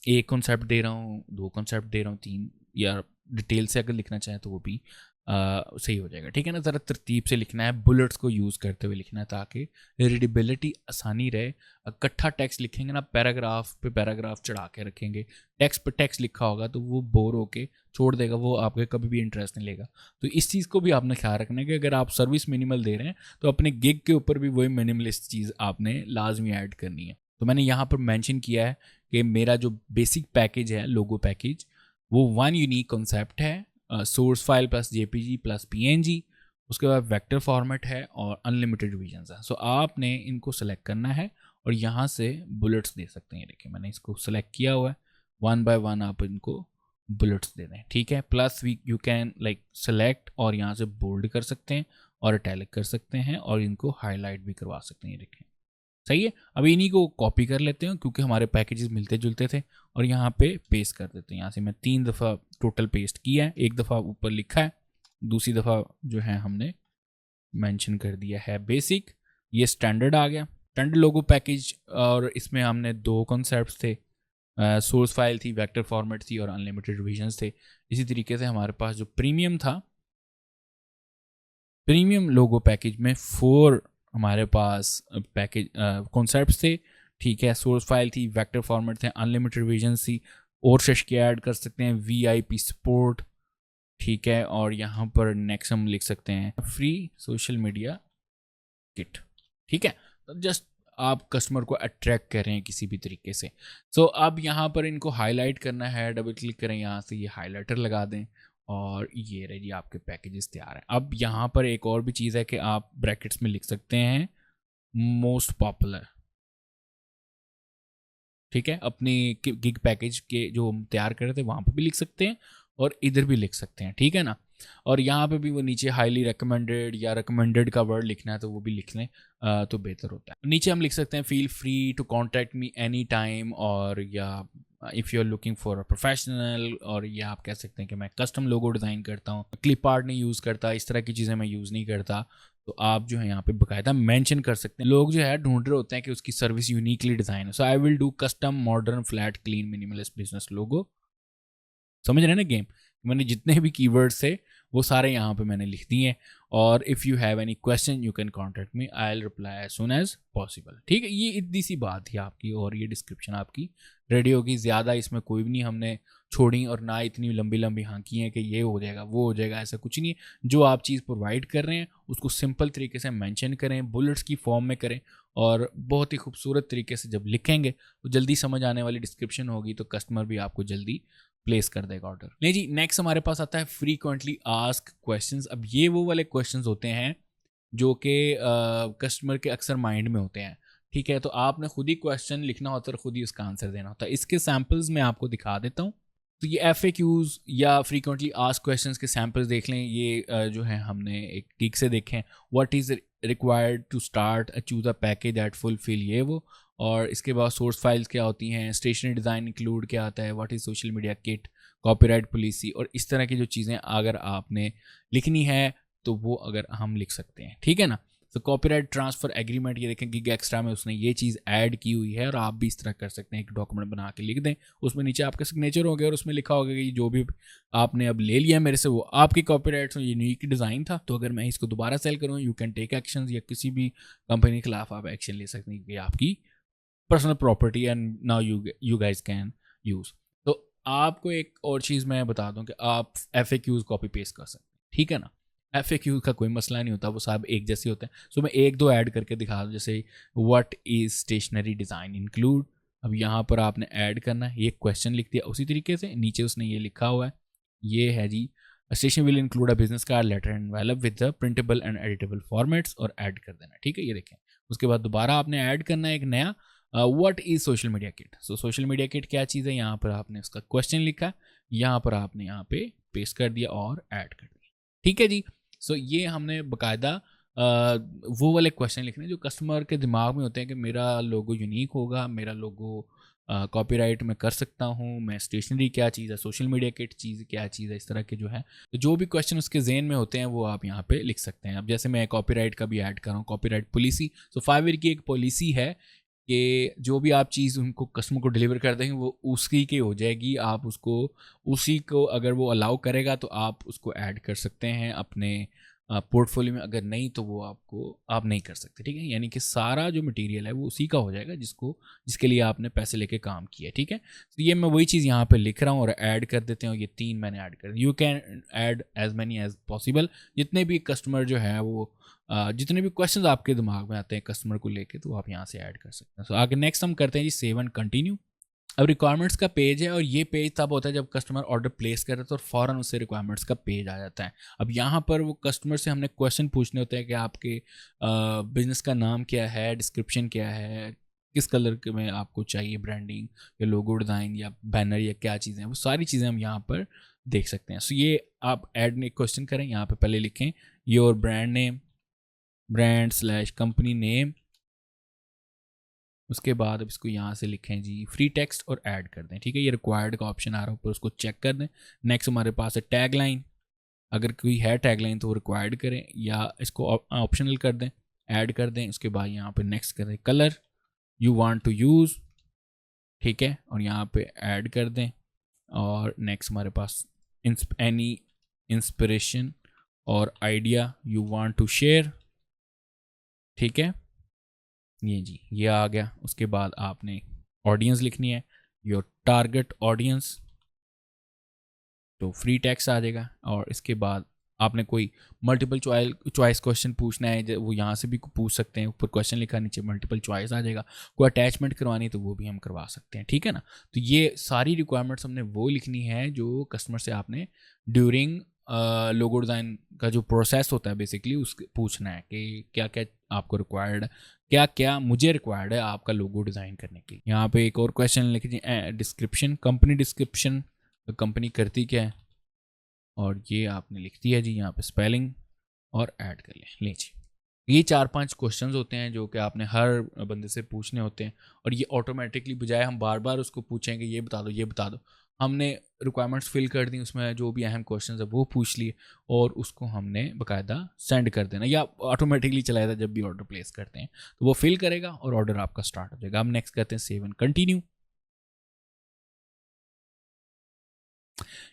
एक कॉन्सेप्ट दे रहा हूँ, 2 कॉन्सेप्ट दे रहा हूँ, 3, या डिटेल से अगर लिखना चाहें तो वो भी सही हो जाएगा, ठीक है ना। ज़रा तरतीब से लिखना है, बुलेट्स को यूज़ करते हुए लिखना है ताकि रीडेबिलिटी आसानी रहे। इकट्ठा टेक्स्ट लिखेंगे ना, पैराग्राफ पे पैराग्राफ चढ़ा के रखेंगे, टेक्स्ट पे टेक्स्ट लिखा होगा तो वो बोर होके छोड़ देगा, वो आपके कभी भी इंटरेस्ट नहीं लेगा। तो इस चीज़ को भी आपने ख्याल रखना है कि अगर आप सर्विस मिनिमल दे रहे हैं तो अपने गिग के ऊपर भी वही मिनिमलिस्ट चीज़ आपने लाजमी ऐड करनी है। तो मैंने यहाँ पर मैंशन किया है कि मेरा जो बेसिक पैकेज है, लोगो पैकेज, वो 1 यूनिक कॉन्सेप्ट है, source file plus JPG plus PNG, उसके बाद वेक्टर फॉर्मेट है और अनलिमिटेड रिवीजन्स है। सो आपने इनको सेलेक्ट करना है और यहाँ से बुलेट्स दे सकते हैं। देखिए मैंने इसको सेलेक्ट किया हुआ है, 1 by 1 आप इनको बुलेट्स दे दें, ठीक है। Plus you can like select और यहाँ से बोल्ड कर सकते हैं और इटैलिक कर सकते हैं और इनको हाईलाइट भी करवा सकते हैं। देखें सही है। अब इन्हीं को कॉपी कर लेते हैं क्योंकि हमारे पैकेजेस मिलते जुलते थे, और यहाँ पे पेस्ट कर देते हैं। यहाँ से मैं 3 दफ़ा टोटल पेस्ट किया है, 1 दफ़ा ऊपर लिखा है, दूसरी दफ़ा जो है हमने मेंशन कर दिया है बेसिक। ये स्टैंडर्ड आ गया, स्टैंडर्ड लोगो पैकेज, और इसमें हमने 2 कॉन्सेप्ट्स थे, सोर्स फाइल थी, वेक्टर फॉर्मेट थी और अनलिमिटेड रिवीजन्स थे। इसी तरीके से हमारे पास जो प्रीमियम था, प्रीमियम लोगो पैकेज में 4 हमारे पास पैकेज कॉन्सेप्ट्स थे, ठीक है। सोर्स फाइल थी, वेक्टर फॉर्मेट थे, अनलिमिटेड रिवीजन्स थी, और सेश के ऐड कर सकते हैं, वीआईपी सपोर्ट, ठीक है। और यहाँ पर नेक्स्ट हम लिख सकते हैं फ्री सोशल मीडिया किट, ठीक है। जस्ट आप कस्टमर को अट्रैक्ट कर रहे हैं किसी भी तरीके से। सो अब यहाँ पर इनको हाईलाइट करना है, डबल क्लिक करें, यहाँ से ये हाईलाइटर लगा दें और ये रहे जी आपके पैकेजेस तैयार हैं। अब यहाँ पर एक और भी चीज़ है कि आप ब्रैकेट्स में लिख सकते हैं मोस्ट पॉपुलर, ठीक है। अपनी गिग पैकेज के जो हम तैयार कर रहे थे वहाँ पर भी लिख सकते हैं, और इधर भी लिख सकते हैं, ठीक है ना। और यहाँ पे भी वो नीचे हाईली रिकमेंडेड या रिकमेंडेड का वर्ड लिखना है तो वो भी लिख लें तो बेहतर होता है। नीचे हम लिख सकते हैं feel free to contact me any time, और या if you are looking for a professional, और या आप कह सकते हैं कि मैं कस्टम लोगो डिज़ाइन करता हूँ, क्लिप आर्ट नहीं यूज़ करता, इस तरह की चीज़ें मैं यूज़ नहीं करता। तो आप जो है यहाँ पे बाकायदा मेंशन कर सकते हैं। लोग जो है ढूंढ रहे होते हैं कि उसकी सर्विस यूनिकली डिज़ाइन है। So I will do custom modern flat clean minimalist business logo. समझ रहे हैं ना गेम। मैंने जितने भी कीवर्ड्स थे वो सारे यहाँ पे मैंने लिख दिए हैं। और if you have any question you can contact me, I will reply as soon as possible. ठीक है, ये इतनी सी बात थी आपकी, और ये डिस्क्रिप्शन आपकी रेडी होगी। ज़्यादा इसमें कोई भी नहीं हमने छोड़ी, और ना इतनी लंबी लंबी हाँकी हैं कि ये हो जाएगा वो हो जाएगा, ऐसा कुछ नहीं है। जो आप चीज़ प्रोवाइड कर रहे हैं उसको सिंपल तरीके से मेंशन करें, बुलेट्स की फॉर्म में करें, और बहुत ही खूबसूरत तरीके से जब लिखेंगे तो जल्दी समझ आने वाली डिस्क्रिप्शन होगी, तो कस्टमर भी आपको जल्दी प्लेस कर देगा ऑर्डर। नहीं जी, नेक्स्ट हमारे पास आता है फ्रीक्वेंटली आस्क क्वेश्चंस। अब ये वो वाले क्वेश्चंस होते हैं जो कि कस्टमर के अक्सर माइंड में होते हैं। ठीक है, तो आपने खुद ही क्वेश्चन लिखना होता है और खुद ही उसका आंसर देना होता है। इसके सैम्पल्स मैं आपको दिखा देता हूँ। तो ये FAQs या फ्रीक्वेंटली आस्क क्वेश्चंस के सैम्पल्स देख लें। ये जो है हमने एक ठीक से देखे हैं। What is required to start choose a package that fulfil, ये वो। और इसके बाद सोर्स फाइल्स क्या होती हैं, स्टेशनरी डिज़ाइन इंक्लूड क्या आता है, what is social media kit, copyright policy, और इस तरह की जो चीज़ें अगर आपने लिखनी है तो वो अगर हम लिख सकते हैं, ठीक है ना। तो कॉपीराइट ट्रांसफ़र एग्रीमेंट, ये देखें गिग एक्स्ट्रा में उसने ये चीज़ ऐड की हुई है, और आप भी इस तरह कर सकते हैं। एक डॉक्यूमेंट बना के लिख दें, उसमें नीचे आपका सिग्नेचर हो गया और उसमें लिखा होगा कि जो भी आपने अब ले लिया मेरे से वो आपकी कॉपीराइट यूनिक डिज़ाइन था, तो अगर मैं इसको दोबारा सेल करूँ यू कैन टेक एक्शन, या किसी भी कंपनी के खिलाफ आप एक्शन ले सकते हैं कि आपकी personal property and now you guys can use. तो आपको एक और चीज़ मैं बता दूं कि आप FAQs कॉपी पेस्ट कर सकते हैं, ठीक है ना। FAQ का कोई मसला नहीं होता, वो सब एक जैसे होते हैं। सो मैं एक दो ऐड करके दिखा दूँ, जैसे what is stationery design include. अब यहाँ पर आपने ऐड करना है, ये क्वेश्चन लिख दिया उसी तरीके से, नीचे उसने ये लिखा हुआ है, ये है जी station will include a business card letter and envelope with the printable and editable formats, और ऐड कर देना, ठीक है। ये देखें, उसके बाद दोबारा आपने ऐड करना है एक नया what is social media kit. So social media kit क्या चीज़ है, यहाँ पर आपने उसका क्वेश्चन लिखा, यहाँ पर आपने यहाँ पे पेस्ट कर दिया और ऐड कर दिया, ठीक है जी। सो ये हमने बाकायदा वो वाले क्वेश्चन लिखने जो कस्टमर के दिमाग में होते हैं कि मेरा लोगो यूनिक होगा, मेरा लोगो कॉपीराइट में कर सकता हूँ, मैं स्टेशनरी क्या चीज़ है, सोशल मीडिया किट चीज़ क्या चीज़ है, इस तरह के जो है तो जो भी क्वेश्चन उसके जेन में होते हैं वो आप यहाँ पे लिख सकते हैं। अब जैसे मैं कॉपीराइट का भी ऐड कर रहा हूँ, कॉपीराइट पॉलिसी। सो 5 ईयर की एक पॉलिसी है कि जो भी आप चीज़ उनको कस्टमर को डिलीवर कर देंगे वो उसकी की हो जाएगी। आप उसको उसी को अगर वो अलाउ करेगा तो आप उसको ऐड कर सकते हैं अपने पोर्टफोलियो में, अगर नहीं तो वो आप नहीं कर सकते, ठीक है। यानी कि सारा जो मटेरियल है वो उसी का हो जाएगा जिसके लिए आपने पैसे लेके काम किया, ठीक है। तो ये मैं वही चीज़ यहाँ पे लिख रहा हूँ और ऐड कर देते हैं, और ये 3 मैंने ऐड कर दिया। You can add as many as possible. जितने भी कस्टमर जो है वो जितने भी क्वेश्चंस आपके दिमाग में आते हैं कस्टमर को लेके, तो आप यहाँ से ऐड कर सकते हैं। सो आगे नेक्स्ट हम करते हैं जी सेव एंड कंटिन्यू। अब रिक्वायरमेंट्स का पेज है, और ये पेज तब होता है जब कस्टमर ऑर्डर प्लेस करे तो फ़ौरन उससे रिक्वायरमेंट्स का पेज आ जाता है। अब यहाँ पर वो कस्टमर से हमने क्वेश्चन पूछने होते हैं कि आपके बिजनेस का नाम क्या है, डिस्क्रिप्शन क्या है, किस कलर के में आपको चाहिए ब्रांडिंग या लोगो डिज़ाइन या बैनर या क्या चीज़ें हैं, वो सारी चीज़ें हम यहाँ पर देख सकते हैं। सो ये आप ऐड में क्वेश्चन करें, यहाँ पर पहले लिखें your brand name, brand slash company name, उसके बाद अब इसको यहाँ से लिखें जी फ्री टेक्स्ट और ऐड कर दें, ठीक है। ये रिक्वायर्ड का ऑप्शन आ रहा है ऊपर, उसको चेक कर दें। नेक्स्ट हमारे पास है टैग लाइन, अगर कोई है टैग लाइन तो वो रिक्वायर्ड करें या इसको ऑप्शनल कर दें, ऐड कर दें। उसके बाद यहाँ पे नेक्स्ट कर दें colour you want to use, ठीक है, और यहाँ पे ऐड कर दें। और नेक्स्ट हमारे पास एनी इंस्पिरेशन और idea you want to share, ठीक है, ये जी ये आ गया। उसके बाद आपने ऑडियंस लिखनी है, योर टारगेट ऑडियंस, तो फ्री टेक्स्ट आ जाएगा। और इसके बाद आपने कोई मल्टीपल चॉइस क्वेश्चन पूछना है, वो यहाँ से भी पूछ सकते हैं, ऊपर क्वेश्चन लिखा नीचे मल्टीपल चॉइस आ जाएगा। कोई अटैचमेंट करवानी तो वो भी हम करवा सकते हैं, ठीक है ना। तो ये सारी रिक्वायरमेंट्स हमने वो लिखनी है जो कस्टमर से आपने ड्यूरिंग लोगो डिज़ाइन का जो प्रोसेस होता है बेसिकली उसके पूछना है कि क्या क्या आपको रिक्वायर्ड है, क्या क्या मुझे रिक्वायर्ड है आपका लोगो डिज़ाइन करने के लिए। यहाँ पे एक और क्वेश्चन लिख दीजिए डिस्क्रिप्शन, कंपनी डिस्क्रिप्शन, कंपनी करती क्या है, और ये आपने लिख दिया जी यहाँ पे स्पेलिंग और ऐड कर लें। ले जी, ये 4-5 क्वेश्चंस होते हैं जो कि आपने हर बंदे से पूछने होते हैं, और ये ऑटोमेटिकली बजाय हम बार बार उसको पूछेंगे ये बता दो ये बता दो, हमने रिक्वायरमेंट्स फिल कर दी, उसमें जो भी अहम क्वेश्चंस है वो पूछ लिए और उसको हमने बाकायदा सेंड कर देना, या ऑटोमेटिकली चला जाता है जब भी ऑर्डर प्लेस करते हैं तो वो फिल करेगा और ऑर्डर आपका स्टार्ट हो जाएगा। अब नेक्स्ट करते हैं सेव एंड कंटिन्यू।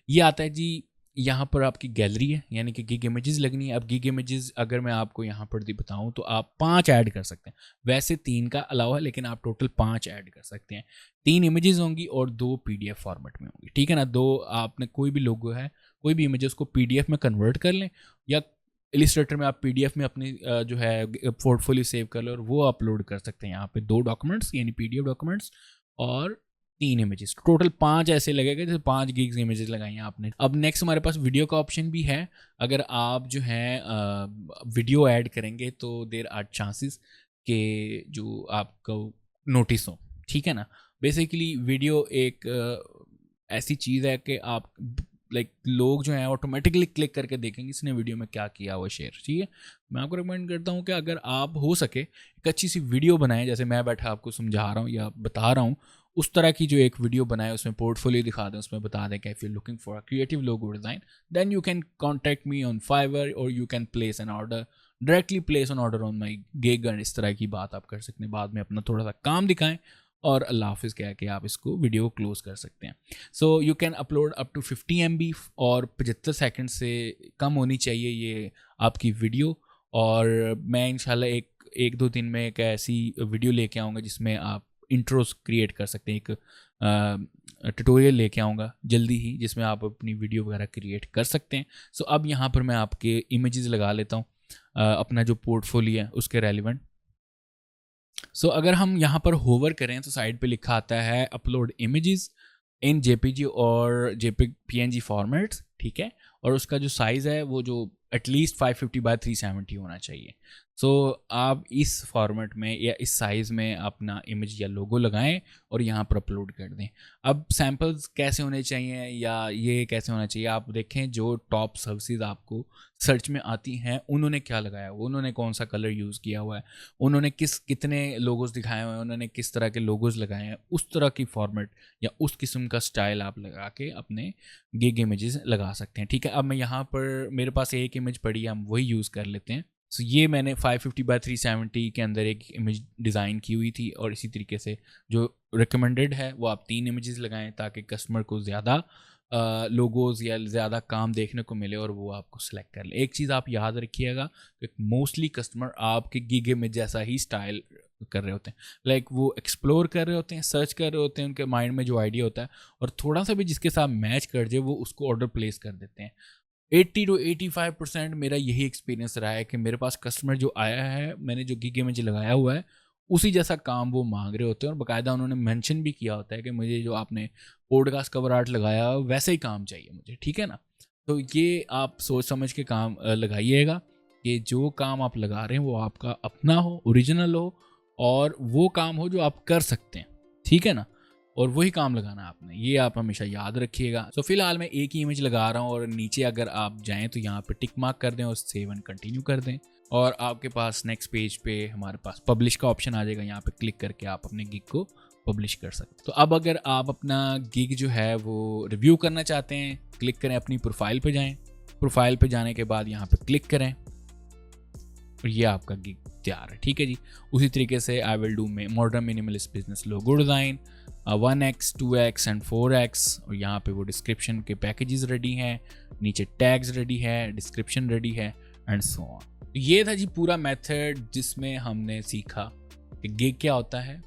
ये आता है जी, यहाँ पर आपकी गैलरी है यानी कि गिग इमेजेस लगनी है। अब गिग इमेजेस अगर मैं आपको यहाँ पर भी बताऊँ तो आप 5 ऐड कर सकते हैं, वैसे 3 का अलावा है लेकिन आप टोटल 5 ऐड कर सकते हैं। 3 इमेजेस होंगी और 2 पीडीएफ फॉर्मेट में होंगी, ठीक है ना। 2 आपने कोई भी लोगो है कोई भी इमेजेस को पीडीएफ में कन्वर्ट कर लें, या इलिस्ट्रेटर में आप पीडीएफ में अपनी जो है पोर्टफोलियो सेव कर लें और वो अपलोड कर सकते हैं यहाँ पे 2 डॉक्यूमेंट्स यानी पीडीएफ डॉक्यूमेंट्स और 3 इमेजेस, टोटल 5 ऐसे लगेगा जैसे 5 गिग्स इमेजेस लगाई हैं आपने। अब नेक्स्ट हमारे पास वीडियो का ऑप्शन भी है। अगर आप जो है वीडियो ऐड करेंगे तो देयर आर चांसेस कि जो आपको नोटिस हो, ठीक है ना। बेसिकली वीडियो एक ऐसी चीज़ है कि आप लाइक लोग जो हैं ऑटोमेटिकली क्लिक करके देखेंगे इसने वीडियो में क्या किया हुआ शेयर, ठीक है। मैं आपको रिकमेंड करता हूँ कि अगर आप हो सके एक अच्छी सी वीडियो बनाएं, जैसे मैं बैठा आपको समझा रहा हूँ या बता रहा हूँ उस तरह की जो एक वीडियो बनाए, उसमें पोर्टफोलियो दिखा दें, उसमें बता दें कि if you looking for a creative logo design then you can contact me on Fiverr और you can place an order, directly place an order on my gig, and इस तरह की बात आप कर सकते हैं। बाद में अपना थोड़ा सा काम दिखाएं और अल्लाह हाफिज़ कह के आप इसको वीडियो को क्लोज कर सकते हैं। So you can upload up to 50 MB और 75 सेकंड से कम होनी चाहिए ये आपकी वीडियो। और मैं इंशाल्लाह एक दो दिन में एक ऐसी वीडियो लेके आऊँगा जिसमें आप इंट्रोस क्रिएट कर सकते हैं, एक ट्यूटोरियल लेके आऊँगा जल्दी ही जिसमें आप अपनी वीडियो वगैरह क्रिएट कर सकते हैं। सो अब यहाँ पर मैं आपके इमेजेस लगा लेता हूँ अपना जो पोर्टफोलियो है उसके रेलिवेंट। सो अगर हम यहाँ पर होवर करें तो साइड पे लिखा आता है अपलोड इमेजेस इन जेपीजी और जेपीग पीएनजी फॉर्मेट्स, ठीक है। और उसका जो साइज़ है वो जो एटलीस्ट 550 बाय 370 होना चाहिए। सो आप इस फॉर्मेट में या इस साइज़ में अपना इमेज या लोगो लगाएं और यहाँ पर अपलोड कर दें। अब सैम्पल्स कैसे होने चाहिए या ये कैसे होना चाहिए, आप देखें जो टॉप सर्विसेज आपको सर्च में आती हैं उन्होंने क्या लगाया हुआ, उन्होंने कौन सा कलर यूज़ किया हुआ है, उन्होंने कितने लोगोस दिखाए हुए हैं, उन्होंने किस तरह के लोगोस लगाए हैं, उस तरह की फॉर्मेट या उस किस्म का स्टाइल आप लगा के अपने गिग इमेजेस लगा सकते हैं, ठीक है। अब मैं यहाँ पर मेरे पास एक इमेज पड़ी है, हम वही यूज़ कर लेते हैं। सो ये मैंने 550 बाय 370 के अंदर एक इमेज डिज़ाइन की हुई थी और इसी तरीके से जो रिकमेंडेड है वो आप 3 इमेजेस लगाएं ताकि कस्टमर को ज़्यादा लोगोज या ज़्यादा काम देखने को मिले और वो आपको सेलेक्ट कर ले। एक चीज़ आप याद रखिएगा कि मोस्टली कस्टमर आपके गिग इमेज जैसा ही स्टाइल कर रहे होते हैं, लाइक वो एक्सप्लोर कर रहे होते हैं, सर्च कर रहे होते हैं, उनके माइंड में जो आइडिया होता है और थोड़ा सा भी जिसके साथ मैच कर जाए वो उसको ऑर्डर प्लेस कर देते हैं। 80 to 85% मेरा यही एक्सपीरियंस रहा है कि मेरे पास कस्टमर जो आया है, मैंने जो गिग इमेज लगाया हुआ है उसी जैसा काम वो मांग रहे होते हैं और बाकायदा उन्होंने मेंशन भी किया होता है कि मुझे जो आपने पॉडकास्ट कवर आर्ट लगाया वैसे ही काम चाहिए मुझे, ठीक है ना। तो ये आप सोच समझ के काम लगाइएगा कि जो काम आप लगा रहे हैं वो आपका अपना हो, ओरिजिनल हो और वो काम हो जो आप कर सकते हैं, ठीक है ना। और वही काम लगाना आपने, ये आप हमेशा याद रखिएगा। तो फिलहाल मैं एक ही इमेज लगा रहा हूँ और नीचे अगर आप जाएं तो यहाँ पे टिक मार्क कर दें और सेव एंड कंटिन्यू कर दें और आपके पास नेक्स्ट पेज पे हमारे पास पब्लिश का ऑप्शन आ जाएगा। यहाँ पे क्लिक करके आप अपने गिग को पब्लिश कर सकते हैं। तो अब अगर आप अपना गिग जो है वो रिव्यू करना चाहते हैं, क्लिक करें, अपनी प्रोफाइल पे जाएं, प्रोफाइल पे जाने के बाद यहाँ पे क्लिक करें और ये आपका गिग तैयार है, ठीक है जी। उसी तरीके से आई will do modern minimalist business logo design 1x 2x and 4x और यहाँ पे वो डिस्क्रिप्शन के पैकेजेस रेडी हैं, नीचे टैग्स रेडी है, डिस्क्रिप्शन रेडी है एंड सो ऑन। ये था जी पूरा मेथड जिसमें हमने सीखा कि गिग क्या होता है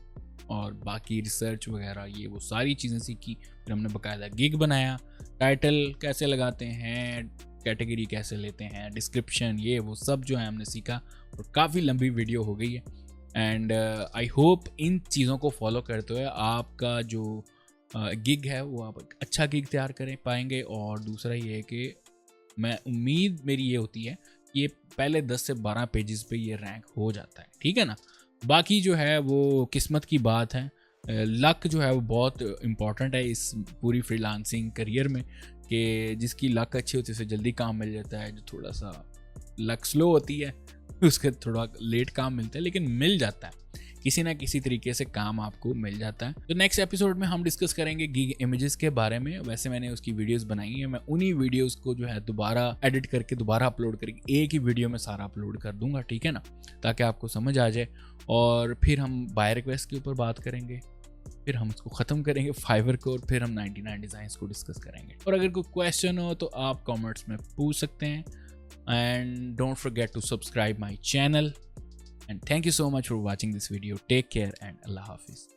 और बाकी रिसर्च वगैरह ये वो सारी चीज़ें सीखी। फिर हमने बाकायदा गिग बनाया, टाइटल कैसे लगाते हैं, कैटेगरी कैसे लेते हैं, डिस्क्रिप्शन, ये वो सब जो है हमने सीखा और काफ़ी लंबी वीडियो हो गई है। एंड आई होप इन चीज़ों को फॉलो करते हुए आपका जो गिग है वो आप अच्छा गिग तैयार करें पाएंगे। और दूसरा ये है कि मैं उम्मीद मेरी ये होती है कि ये पहले 10 से 12 पेजेस पे ये रैंक हो जाता है, ठीक है ना। बाकी जो है वो किस्मत की बात है। लक जो है वो बहुत इम्पॉर्टेंट है इस पूरी फ्रीलांसिंग करियर में, कि जिसकी लक अच्छी होती है उसे जल्दी काम मिल जाता है, जो थोड़ा सा लक स्लो होती है उसके थोड़ा लेट काम मिलता है, लेकिन मिल जाता है, किसी ना किसी तरीके से काम आपको मिल जाता है। तो नेक्स्ट एपिसोड में हम डिस्कस करेंगे गिग इमेजेस के बारे में। वैसे मैंने उसकी वीडियोस बनाई है, मैं उन्हीं वीडियोस को जो है दोबारा एडिट करके दोबारा अपलोड करके एक ही वीडियो में सारा अपलोड कर दूंगा, ठीक है ना, ताकि आपको समझ आ जाए। और फिर हम बाय रिक्वेस्ट के ऊपर बात करेंगे, फिर हम उसको ख़त्म करेंगे फाइवर को, और फिर हम 99 डिज़ाइंस को डिस्कस करेंगे। और अगर कोई क्वेश्चन हो तो आप कमेंट्स में पूछ सकते हैं। And don't forget to subscribe my channel, and thank you so much for watching this video. Take care and Allah Hafiz.